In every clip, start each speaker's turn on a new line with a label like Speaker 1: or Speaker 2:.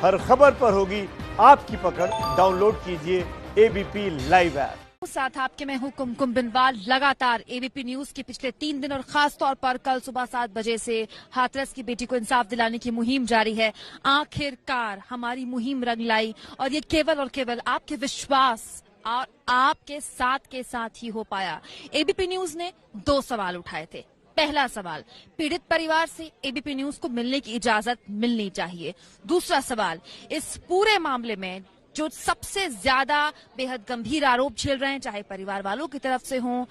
Speaker 1: हर खबर पर होगी आपकी पकड़। डाउनलोड कीजिए एबीपी लाइव ऐप।
Speaker 2: साथ आपके मैं हूं कुमकुम बिनवाल। लगातार एबीपी न्यूज के पिछले 3 दिन और खास तौर पर कल सुबह 7 बजे से हाथरस की बेटी को इंसाफ दिलाने की मुहिम जारी है। आखिरकार हमारी मुहिम रंग लाई और ये केवल और केवल आपके विश्वास और आपके साथ ही हो पाया। एबीपी न्यूज ने 2 सवाल उठाए थे। पहला सवाल, पीड़ित परिवार से एबीपी न्यूज को मिलने की इजाजत मिलनी चाहिए। दूसरा सवाल, इस पूरे मामले में जो सबसे ज्यादा बेहद गंभीर आरोप झेल रहे हैं, चाहे परिवार वालों की तरफ से हों,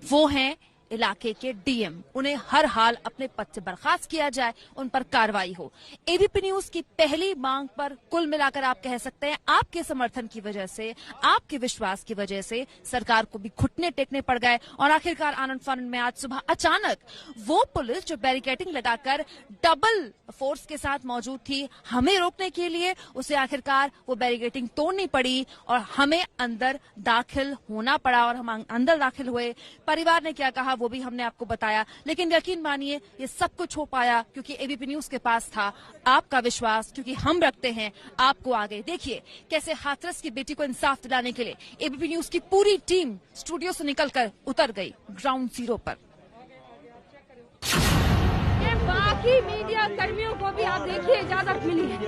Speaker 2: वो हैं इलाके के डीएम। उन्हें हर हाल अपने पद से बर्खास्त किया जाए, उन पर कार्रवाई हो। एबीपी न्यूज की पहली मांग पर कुल मिलाकर आप कह सकते हैं आपके समर्थन की वजह से, आपके विश्वास की वजह से सरकार को भी घुटने टेकने पड़ गए और आखिरकार आनंद फानंद में आज सुबह अचानक वो पुलिस जो बैरिकेडिंग लगाकर डबल फोर्स के साथ मौजूद थी हमें रोकने के लिए, उसे आखिरकार वो बैरिकेडिंग तोड़नी पड़ी और हमें अंदर दाखिल होना पड़ा और हम अंदर दाखिल हुए। परिवार ने क्या कहा वो भी हमने आपको बताया, लेकिन यकीन मानिए ये सब कुछ हो पाया क्योंकि एबीपी न्यूज के पास था आपका विश्वास, क्योंकि हम रखते हैं आपको आगे। देखिए कैसे हाथरस की बेटी को इंसाफ दिलाने के लिए एबीपी न्यूज की पूरी टीम स्टूडियो से निकलकर उतर गई ग्राउंड जीरो पर।
Speaker 3: बाकी मीडिया कर्मियों को भी आप देखिए इजाजत मिली है।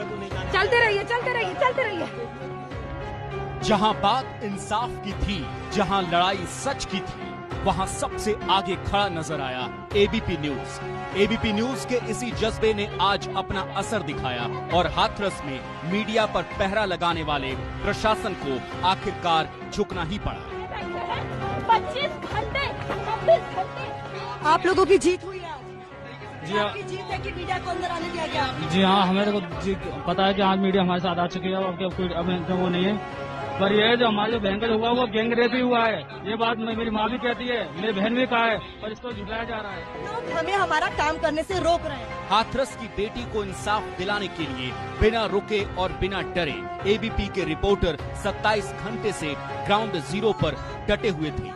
Speaker 3: चलते रहिए, चलते रहिए, चलते रहिए।
Speaker 4: जहां बात इंसाफ की थी, जहां लड़ाई सच की थी, वहां सबसे आगे खड़ा नजर आया एबीपी न्यूज। एबीपी न्यूज के इसी जज्बे ने आज अपना असर दिखाया और हाथरस में मीडिया पर पहरा लगाने वाले प्रशासन को आखिरकार झुकना ही पड़ा।
Speaker 3: 25 घंटे 26 घंटे आप लोगों की जीत हुई है।
Speaker 5: जी हाँ,
Speaker 3: आपकी जीत है कि मीडिया को अंदर आने दिया गया।
Speaker 5: जी हाँ, हमें को पता है कि आज मीडिया हमारे साथ आ चुकी है और कोई अब वो नहीं है। पर ये जो हमारे जो भयंकर हुआ वो गैंग रेप ही हुआ है। ये बात मेरी माँ भी कहती है, मेरी बहन भी कहा है, पर इसको झुलाया जा रहा है।
Speaker 3: लोग हमें हमारा काम करने से रोक रहे हैं।
Speaker 4: हाथरस की बेटी को इंसाफ दिलाने के लिए बिना रुके और बिना डरे एबीपी के रिपोर्टर 27 घंटे से ग्राउंड जीरो पर डटे हुए थे।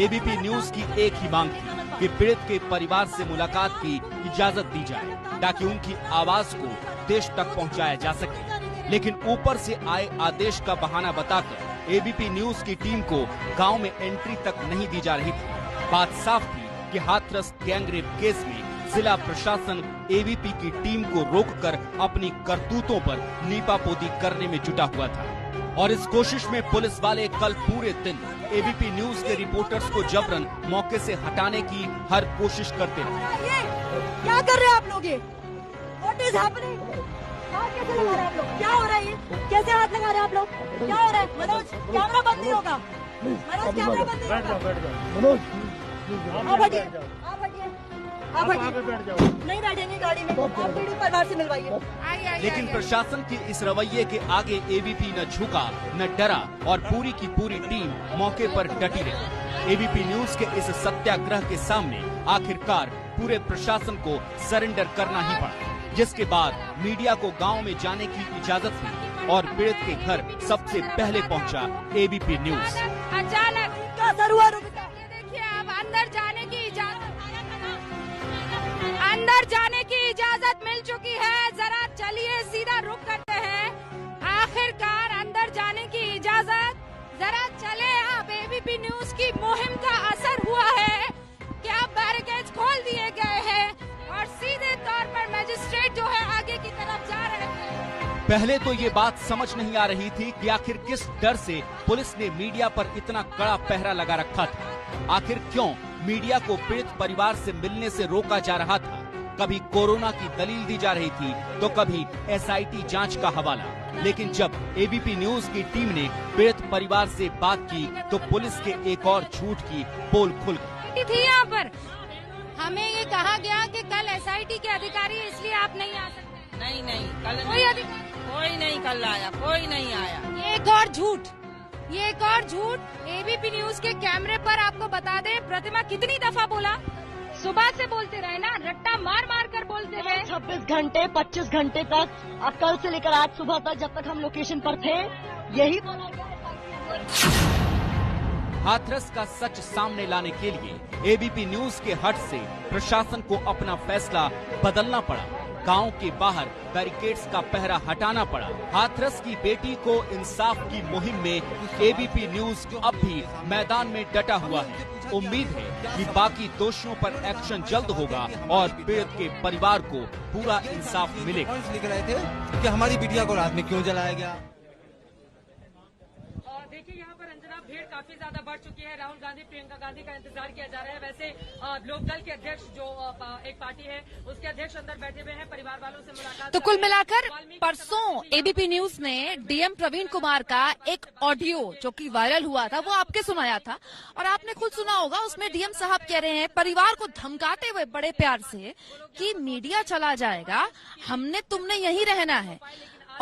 Speaker 4: एबीपी न्यूज की एक ही मांग थी कि पीड़ित के परिवार से मुलाकात की इजाजत दी जाए ताकि उनकी आवाज को देश तक पहुंचाया जा सके। लेकिन ऊपर से आए आदेश का बहाना बताकर एबीपी न्यूज की टीम को गांव में एंट्री तक नहीं दी जा रही थी। बात साफ थी कि हाथरस गैंगरेप केस में जिला प्रशासन एबीपी की टीम को रोककर अपनी करतूतों पर लीपापोती करने में जुटा हुआ था और इस कोशिश में पुलिस वाले कल पूरे दिन एबीपी न्यूज के रिपोर्टर्स को जबरन मौके से हटाने की हर कोशिश करते रहे।
Speaker 3: क्या कर रहे हैं आप लोग? ये What is happening? हाथ कैसे लगा रहे हैं आप लोग? क्या हो रहा है? ये कैसे हाथ लगा रहे हैं आप लोग? क्या हो रहा है? मनोज कैमरा बंद नहीं होगा। मनोज कैमरा बंद नहीं होगा। आप हटिए, आप हटिए, आप हटिए। नहीं बैठेंगे गाड़ी में। आप पीड़ित परिवार से मिलवाइए।
Speaker 4: लेकिन प्रशासन के इस रवैये के आगे एबीपी न झुका न डरा और पूरी की पूरी टीम मौके पर डटी रही। एबीपी न्यूज के इस सत्याग्रह के सामने आखिरकार पूरे प्रशासन को सरेंडर करना ही पड़ा, जिसके बाद मीडिया को गांव में जाने की इजाजत मिली और पीड़ित के घर सबसे पहले पहुंचा एबीपी न्यूज।
Speaker 3: अचानक क्या असर हुआ?
Speaker 6: ये देखिए, अब अंदर जाने की इजाजत मिल चुकी है। जरा चलिए सीधा रुक करते हैं। आखिरकार अंदर जाने की इजाजत, जरा चले। अब एबीपी न्यूज की मुहिम का असर हुआ है। क्या बैरिकेड्स खोल दिए गए हैं और सीधे तौर पर मजिस्ट्रेट जो है आगे की तरफ जा रहे हैं।
Speaker 4: पहले तो ये बात समझ नहीं आ रही थी कि आखिर किस डर से पुलिस ने मीडिया पर इतना कड़ा पहरा लगा रखा था। आखिर क्यों मीडिया को पीड़ित परिवार से मिलने से रोका जा रहा था? कभी कोरोना की दलील दी जा रही थी तो कभी एसआईटी जांच का हवाला। लेकिन जब एबीपी न्यूज की टीम ने पीड़ित परिवार से बात की तो पुलिस के एक और झूठ की पोल खुल गई
Speaker 6: थी। यहाँ पर हमें ये कहा गया कि कल एसआईटी के अधिकारी, इसलिए आप नहीं आ सकते।
Speaker 7: नहीं कल
Speaker 6: कोई अधिकारी
Speaker 7: कोई नहीं कल आया, कोई नहीं आया।
Speaker 6: ये एक और झूठ, ये एक और झूठ। एबीपी न्यूज के कैमरे पर आपको बता दें, प्रतिमा कितनी दफा बोला? सुबह से बोलते रहे ना, रट्टा मार मार कर बोलते रहे।
Speaker 3: 26 घंटे 25 घंटे तक, अब कल से लेकर आज सुबह तक, जब तक हम लोकेशन पर थे, यही बोला गया।
Speaker 4: हाथरस का सच सामने लाने के लिए एबीपी न्यूज के हट से प्रशासन को अपना फैसला बदलना पड़ा। गांव के बाहर बैरिकेड्स का पहरा हटाना पड़ा। हाथरस की बेटी को इंसाफ की मुहिम में एबीपी न्यूज अब भी मैदान में डटा हुआ है। उम्मीद है कि बाकी दोषियों पर एक्शन जल्द होगा और पीड़ित के परिवार को पूरा इंसाफ मिलेगा।
Speaker 8: लिख रहे थे कि हमारी बिटिया को रात में क्यों जलाया गया।
Speaker 9: देखिए यहाँ पर अंजना भीड़ काफी ज्यादा बढ़ चुकी है। राहुल गांधी, प्रियंका गांधी का इंतजार किया जा रहा है। वैसे लोकदल के अध्यक्ष जो एक पार्टी है उसके अध्यक्ष अंदर बैठे हुए हैं, परिवार वालों से मुलाकात।
Speaker 2: तो कुल मिलाकर परसों एबीपी न्यूज ने डीएम प्रवीण कुमार का एक ऑडियो जो कि वायरल हुआ था वो आपके सुनाया था और आपने खुद सुना होगा। उसमें डीएम साहब कह रहे हैं परिवार को धमकाते हुए बड़े प्यार से कि मीडिया चला जाएगा, हमने तुमने यहीं रहना है।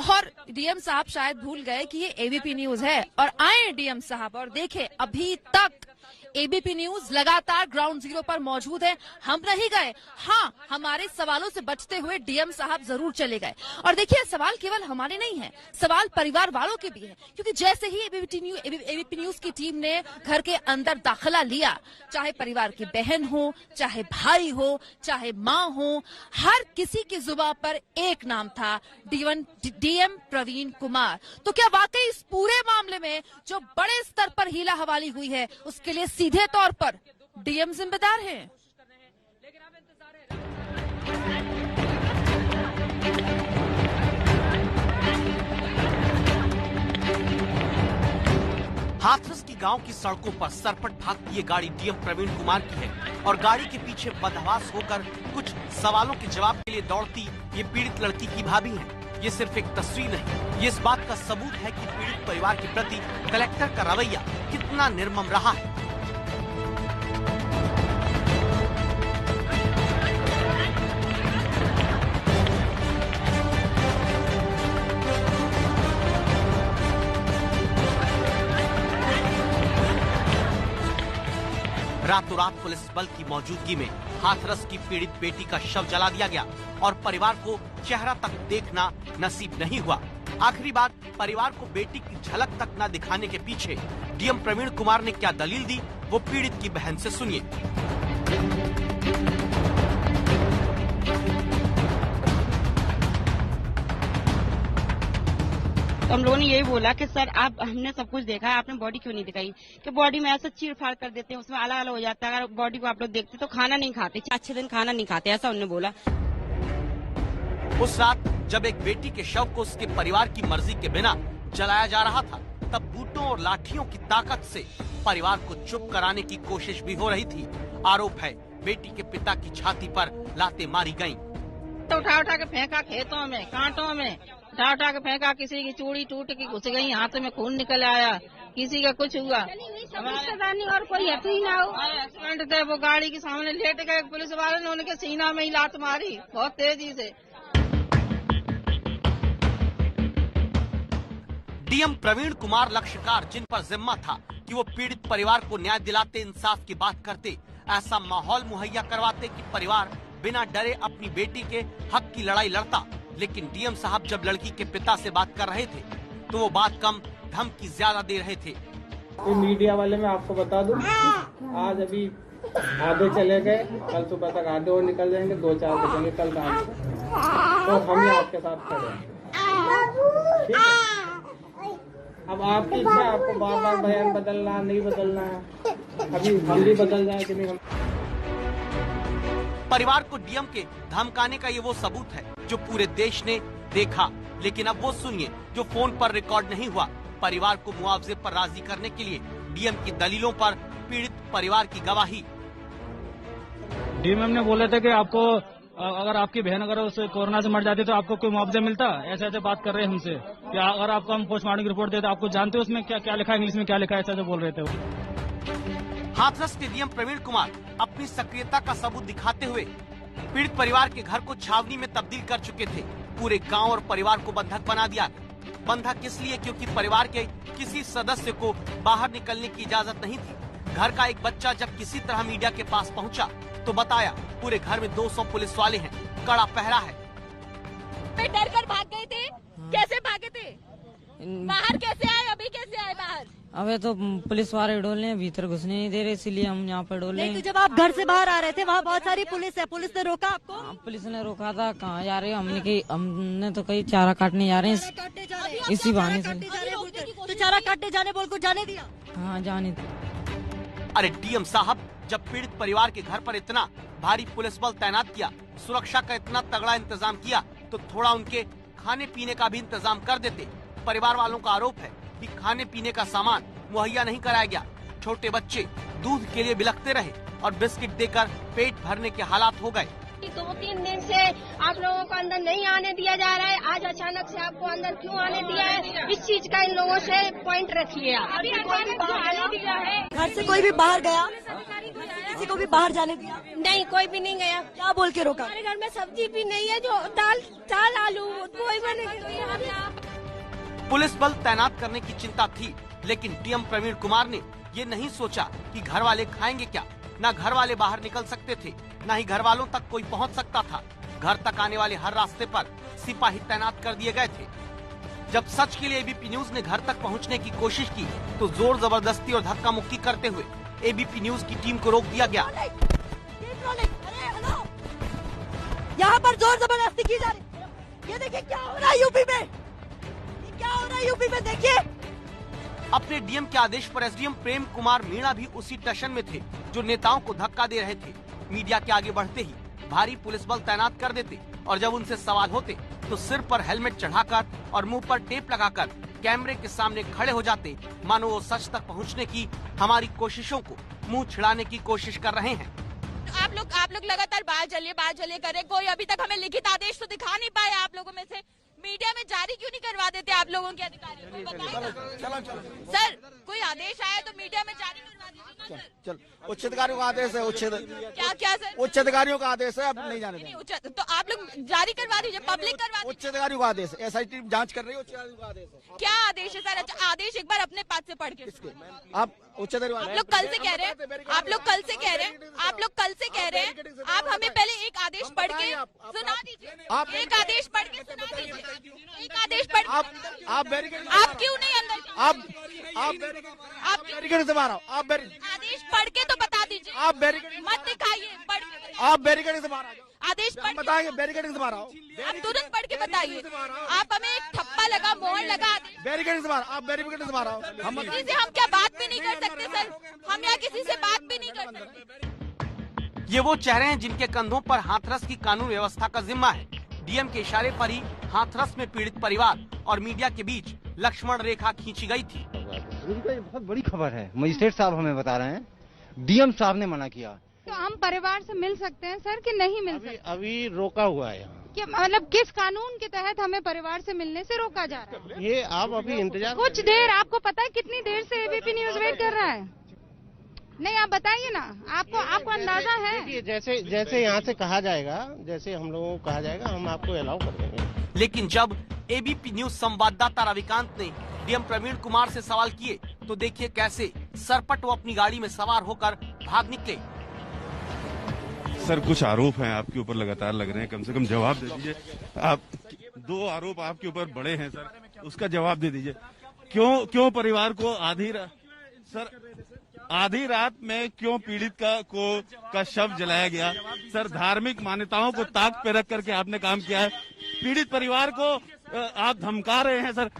Speaker 2: और डीएम साहब शायद भूल गए कि ये एबीपी न्यूज है और आए डीएम साहब और देखे अभी तक एबीपी न्यूज लगातार ग्राउंड जीरो पर मौजूद है। हम नहीं गए। हाँ, हमारे सवालों से बचते हुए डीएम साहब जरूर चले गए। और देखिए सवाल केवल हमारे नहीं है, सवाल परिवार वालों के भी है, क्योंकि जैसे ही एबीपी न्यूज की टीम ने घर के अंदर दाखिला लिया, चाहे परिवार की बहन हो, चाहे भाई हो, चाहे माँ हो, हर किसी की जुबान पर एक नाम था, डीएम प्रवीण कुमार। तो क्या वाकई इस पूरे मामले में जो बड़े स्तर पर हीला हवाली हुई है उसके लिए सीधे तौर पर डीएम जिम्मेदार हैं?
Speaker 10: हाथरस की गांव की सड़कों पर सरपट भागती ये गाड़ी डीएम प्रवीण कुमार की है और गाड़ी के पीछे बदहवास होकर कुछ सवालों के जवाब के लिए दौड़ती ये पीड़ित लड़की की भाभी है। ये सिर्फ एक तस्वीर नहीं, ये इस बात का सबूत है कि पीड़ित परिवार के प्रति कलेक्टर का रवैया कितना निर्मम रहा है। रातों रात पुलिस बल की मौजूदगी में हाथरस की पीड़ित बेटी का शव जला दिया गया और परिवार को चेहरा तक देखना नसीब नहीं हुआ। आखिरी बात, परिवार को बेटी की झलक तक न दिखाने के पीछे डीएम प्रवीण कुमार ने क्या दलील दी, वो पीड़ित की बहन से सुनिए।
Speaker 7: तो हम लोगों ने यही बोला कि सर आप हमने सब कुछ देखा है, आपने बॉडी क्यों नहीं दिखाई? कि बॉडी में ऐसा चीड़-फाड़ कर देते हैं, उसमें अलग अलग हो जाता है। अगर बॉडी को आप लोग देखते तो खाना नहीं खाते, 4-6 दिन खाना नहीं खाते, ऐसा उन्होंने बोला।
Speaker 10: उस रात जब एक बेटी के शव को उसके परिवार की मर्जी के बिना जलाया जा रहा था, तब बूटों और लाठियों की ताकत से परिवार को चुप कराने की कोशिश भी हो रही थी। आरोप है बेटी के पिता की छाती पर लातें मारी गयी।
Speaker 7: तो उठा उठा के फेंका खेतों में, कांटों में उठा उठा के फेंका, किसी की चूड़ी टूट के घुस गई, हाथ में खून निकल आया, किसी का कुछ हुआ। और कोई हथी ना हो। एक्सीडेंट थे, वो गाड़ी के सामने लेट गए, पुलिस वाले ने उनके सीना में ही लात मारी बहुत तेजी से।
Speaker 10: डीएम प्रवीण कुमार लक्ष्यकार, जिन पर जिम्मा था कि वो पीड़ित परिवार को न्याय दिलाते, इंसाफ की बात करते, ऐसा माहौल मुहैया करवाते कि परिवार बिना डरे अपनी बेटी के हक की लड़ाई लड़ता। लेकिन डीएम साहब जब लड़की के पिता से बात कर रहे थे तो वो बात कम धमकी ज्यादा दे रहे थे।
Speaker 5: तो मीडिया वाले मैं आपको बता दूं, आज अभी आधे चले गए, कल सुबह तक आधे और निकल जाएंगे, 2-4 बजेंगे कल रात से, तो हम ही आपके साथ खड़े हैं। ठीक है, अब आपकी इच्छा, आपको बार बार बयान बदलना नहीं बदलना है, अभी हम भी बदल जाए कि नहीं।
Speaker 10: परिवार को डीएम के धमकाने का ये वो सबूत है जो पूरे देश ने देखा। लेकिन अब वो सुनिए जो फोन पर रिकॉर्ड नहीं हुआ। परिवार को मुआवजे पर राजी करने के लिए डीएम की दलीलों पर पीड़ित परिवार की गवाही।
Speaker 5: डीएम ने बोले थे कि आपको अगर आपकी बहन अगर उस कोरोना से मर जाती तो आपको कोई मुआवजा मिलता। ऐसे ऐसे बात कर रहे हैं हमसे कि अगर आपको हम पोस्टमार्टम की रिपोर्ट देते, आपको जानते हो उसमें क्या क्या लिखा है, इंग्लिश में क्या लिखा है, ऐसा जो बोल रहे थे वो।
Speaker 10: हाथरस के डीएम प्रवीण कुमार अपनी सक्रियता का सबूत दिखाते हुए पीड़ित परिवार के घर को छावनी में तब्दील कर चुके थे। पूरे गांव और परिवार को बंधक बना दिया। बंधक इसलिए क्योंकि परिवार के किसी सदस्य को बाहर निकलने की इजाजत नहीं थी। घर का एक बच्चा जब किसी तरह मीडिया के पास पहुंचा तो बताया पूरे घर में 200 पुलिस वाले हैं, कड़ा पहरा है।
Speaker 3: डर कर भाग गए थे। कैसे भागे थे? बाहर कैसे आए? अभी कैसे आए बाहर?
Speaker 11: अबे तो पुलिस वाले डोल रहे, भीतर घुसने नहीं दे रहे, इसलिए हम यहाँ पर डोल रहे।
Speaker 3: तो जब आप घर से बाहर आ रहे थे वहाँ बहुत सारी पुलिस है, पुलिस ने रोका आपको?
Speaker 11: पुलिस ने रोका था। कहाँ जा रहे हो? हमने तो कहीं चारा काटने जा रहे हैं इसी बहाने से।
Speaker 3: तो चारा काटने जाने बोल को जाने दिया?
Speaker 11: हाँ जाने दिया।
Speaker 10: अरे डीएम साहब, जब पीड़ित परिवार के घर पर इतना भारी पुलिस बल तैनात किया, सुरक्षा का इतना तगड़ा इंतजाम किया, तो थोड़ा उनके खाने पीने का भी इंतजाम कर देते। परिवार वालों का आरोप है कि खाने पीने का सामान मुहैया नहीं कराया गया। छोटे बच्चे दूध के लिए बिलखते रहे और बिस्किट देकर पेट भरने के हालात हो गए।
Speaker 12: 2-3 दिन से आप लोगों को अंदर नहीं आने दिया जा रहा है, आज अचानक से आपको अंदर क्यों आने दिया है? इस चीज का इन लोगों से पॉइंट रखिए।
Speaker 3: अभी अचानक आने दिया है। घर से कोई भी बाहर गया? किसी को भी बाहर जाने दिया?
Speaker 12: नहीं, कोई भी नहीं गया।
Speaker 3: क्या बोल के रोका?
Speaker 12: हमारे घर में सब्जी भी नहीं है, जो दाल आलू कोई बने।
Speaker 10: पुलिस बल तैनात करने की चिंता थी, लेकिन डीएम प्रवीण कुमार ने ये नहीं सोचा कि घर वाले खाएंगे क्या। न घर वाले बाहर निकल सकते थे, न ही घर वालों तक कोई पहुंच सकता था। घर तक आने वाले हर रास्ते पर सिपाही तैनात कर दिए गए थे। जब सच के लिए एबीपी न्यूज ने घर तक पहुंचने की कोशिश की, तो जोर जबरदस्ती और धक्का मुक्की करते हुए एबीपी न्यूज की टीम को रोक दिया गया।
Speaker 3: यहाँ पर जोर जबरदस्ती की जा रही। ये देखिए क्या हो रहा है यूपी में, क्या हो रहा है यूपी में, देखिए।
Speaker 10: अपने डीएम के आदेश पर एसडीएम प्रेम कुमार मीणा भी उसी टशन में थे जो नेताओं को धक्का दे रहे थे। मीडिया के आगे बढ़ते ही भारी पुलिस बल तैनात कर देते और जब उनसे सवाल होते तो सिर पर हेलमेट चढ़ाकर और मुंह पर टेप लगाकर कैमरे के सामने खड़े हो जाते, मानो वो सच तक पहुंचने की हमारी कोशिशों को मुंह छिड़ाने की कोशिश कर रहे हैं।
Speaker 6: आप लोग लगातार बाहर चलिए कर रहे। कोई अभी तक हमें लिखित आदेश तो दिखा नहीं पाए आप लोगों में से। मीडिया में जारी क्यों नहीं करवा देते आप लोगों के अधिकारियों को? बताइए सर, कोई आदेश आया तो मीडिया में जारी करवा दीजिए ना सर।
Speaker 13: उच्च अधिकारियों का आदेश है।
Speaker 6: क्या सर?
Speaker 13: उच्च अधिकारियों का आदेश है, अब नहीं जाने देंगे।
Speaker 6: तो आप लोग जारी करवा दीजिए, पब्लिक करवा दीजिए।
Speaker 13: उच्च अधिकारियों का आदेश है, एसआईटी जांच कर रही है। उच्च अधिकारियों का आदेश है।
Speaker 6: क्या आदेश है सर? अच्छा, आदेश एक बार अपने पास से पढ़ के।
Speaker 13: आप उच्च अधिकारियों,
Speaker 6: आप लोग कल से कह रहे हैं, आप लोग कल से कह रहे हैं, आप हमें पहले एक आदेश पढ़ के सुना दीजिए। एक आदेश पढ़ के सुना दीजिए। एक आदेश पढ़। आप क्यों नहीं अंदर?
Speaker 13: आप बैरिकेड से बाहर आओ। आप
Speaker 6: आदेश पढ़ के तो बता दीजिए।
Speaker 13: आप बैरिकेड
Speaker 6: मत दिखाइए, पढ़ के।
Speaker 13: आप बैरिकेड से बाहर आओ।
Speaker 6: आदेश पढ़
Speaker 13: बताएंगे, बैरिकेड से बाहर आओ।
Speaker 6: आप तुरंत पढ़ के बताइए। आप हमें एक ठप्पा लगा, मोहर लगा।
Speaker 13: बैरिकेड से बाहर, आप बैरिकेड से बाहर आओ।
Speaker 6: किसी से हम क्या बात भी नहीं कर सकते सर? हम यहाँ किसी से बात भी नहीं कर सकते।
Speaker 10: ये वो चेहरे हैं जिनके कंधों पर हाथरस की कानून व्यवस्था का जिम्मा है। डीएम के इशारे पर ही हाथरस में पीड़ित परिवार और मीडिया के बीच लक्ष्मण रेखा खींची गई थी।
Speaker 14: बहुत बड़ी खबर है, मजिस्ट्रेट साहब हमें बता रहे हैं, डीएम साहब ने मना किया।
Speaker 6: तो हम परिवार से मिल सकते हैं सर कि नहीं मिल सकते?
Speaker 14: अभी रोका हुआ है।
Speaker 6: मतलब किस कानून के तहत हमें परिवार से मिलने से रोका जा रहा है?
Speaker 14: ये आप अभी इंतजार।
Speaker 6: कुछ देर, आपको पता है कितनी देर से एबीपी न्यूज वेट कर रहा है? नहीं, आप बताइए ना, आपको अंदाजा है?
Speaker 14: जैसे यहाँ से कहा जाएगा, जैसे हम लोगों को कहा जाएगा, हम आपको अलाउ कर देंगे।
Speaker 10: लेकिन जब एबीपी न्यूज संवाददाता रविकांत ने डीएम प्रवीण कुमार से सवाल किए, तो देखिए कैसे सरपट वो अपनी गाड़ी में सवार होकर भाग निकले।
Speaker 15: सर, कुछ आरोप हैं आपके ऊपर लगातार लग रहे हैं, कम से कम जवाब दे दीजिए। आप 2 आरोप आपके ऊपर बड़े हैं सर, उसका जवाब दे दीजिए। क्यों परिवार को आधी रात में क्यों पीड़ित का शव जलाया गया? सर, धार्मिक मान्यताओं को ताक पे रख करके आपने काम किया है। पीड़ित परिवार को आप धमका रहे हैं सर।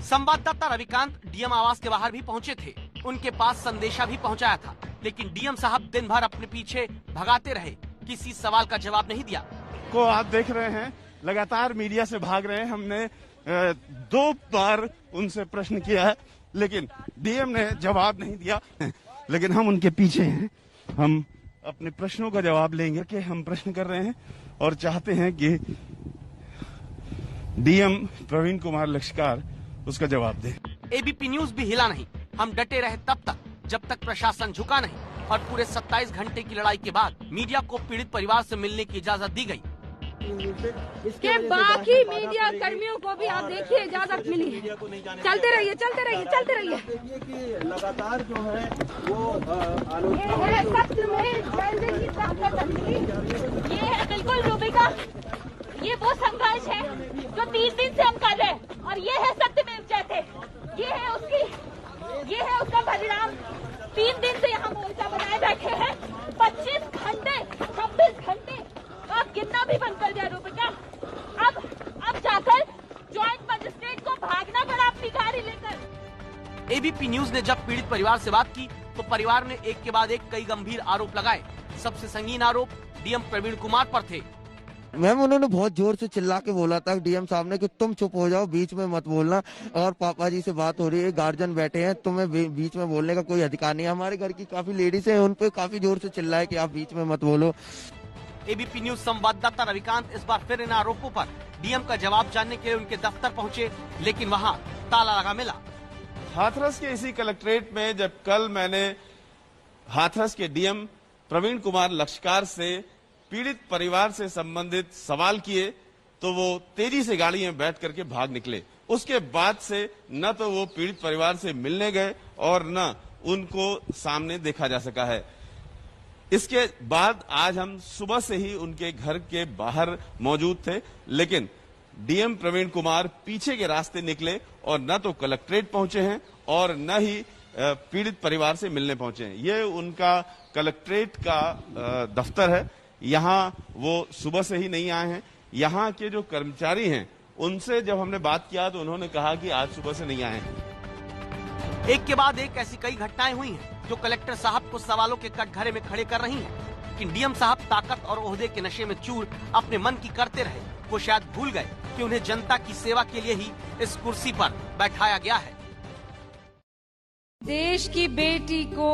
Speaker 10: संवाददाता रविकांत डीएम आवास के बाहर भी पहुंचे थे, उनके पास संदेशा भी पहुंचाया था, लेकिन डीएम साहब दिन भर अपने पीछे भगाते रहे, किसी सवाल का जवाब नहीं दिया।
Speaker 15: को आप देख रहे हैं लगातार मीडिया से भाग रहे हैं। हमने 2 बार उनसे प्रश्न किया है, लेकिन डीएम ने जवाब नहीं दिया। लेकिन हम उनके पीछे हैं, हम अपने प्रश्नों का जवाब लेंगे कि हम प्रश्न कर रहे हैं और चाहते हैं कि डीएम प्रवीण कुमार लश्कर उसका जवाब दे।
Speaker 10: एबीपी न्यूज भी हिला नहीं। हम डटे रहे तब तक जब तक प्रशासन झुका नहीं और पूरे 27 घंटे की लड़ाई के बाद मीडिया को पीड़ित परिवार से मिलने की इजाजत दी गई।
Speaker 6: इसके बाकी मीडिया कर्मियों को भी आप देखिए इजाजत मिली है। चलते रहिए।
Speaker 13: लगातार जो है वो
Speaker 6: ये है बिल्कुल रूबिका, ये वो संघर्ष है जो 3 दिन से हम कर रहे हैं, और ये है सत्यमेव जयते, ये है उसकी
Speaker 10: एबीपी न्यूज ने जब पीड़ित परिवार से बात की तो परिवार ने एक के बाद एक कई गंभीर आरोप लगाए। सबसे संगीन आरोप डीएम प्रवीण कुमार पर थे।
Speaker 16: मैम उन्होंने बहुत जोर से चिल्ला के बोला था डीएम साहब ने कि तुम चुप हो जाओ, बीच में मत बोलना, और पापा जी से बात हो रही है, गार्जियन बैठे हैं, तुम्हें बीच में बोलने का कोई अधिकार नहीं है। हमारे घर की काफी लेडीज हैं, उन पे काफी जोर से चिल्लाए कि आप बीच में मत बोलो।
Speaker 10: एबीपी न्यूज संवाददाता रविकांत इस बार फिर इन आरोपों पर डीएम का जवाब जानने के लिए उनके दफ्तर पहुंचे, लेकिन वहां ताला लगा मिला।
Speaker 15: हाथरस के इसी कलेक्ट्रेट में जब कल मैंने हाथरस के डीएम प्रवीण कुमार लश्कार से पीड़ित परिवार से संबंधित सवाल किए तो वो तेजी से गाड़ी में बैठ करके भाग निकले। उसके बाद से न तो वो पीड़ित परिवार से मिलने गए और न उनको सामने देखा जा सका है। इसके बाद आज हम सुबह से ही उनके घर के बाहर मौजूद थे, लेकिन डीएम प्रवीण कुमार पीछे के रास्ते निकले और न तो कलेक्ट्रेट पहुंचे हैं और न ही पीड़ित परिवार से मिलने पहुंचे हैं। ये उनका कलेक्ट्रेट का दफ्तर है। यहाँ वो सुबह से ही नहीं आए हैं। यहाँ के जो कर्मचारी हैं उनसे जब हमने बात किया तो उन्होंने कहा कि आज सुबह से नहीं आए हैं।
Speaker 10: एक के बाद एक ऐसी कई घटनाएं हुई हैं जो कलेक्टर साहब को सवालों के कटघरे में खड़े कर रही हैं। लेकिन डीएम साहब ताकत और ओहदे के नशे में चूर अपने मन की करते रहे। वो शायद भूल गए कि उन्हें जनता की सेवा के लिए ही इस कुर्सी पर बैठाया गया है।
Speaker 6: देश की बेटी को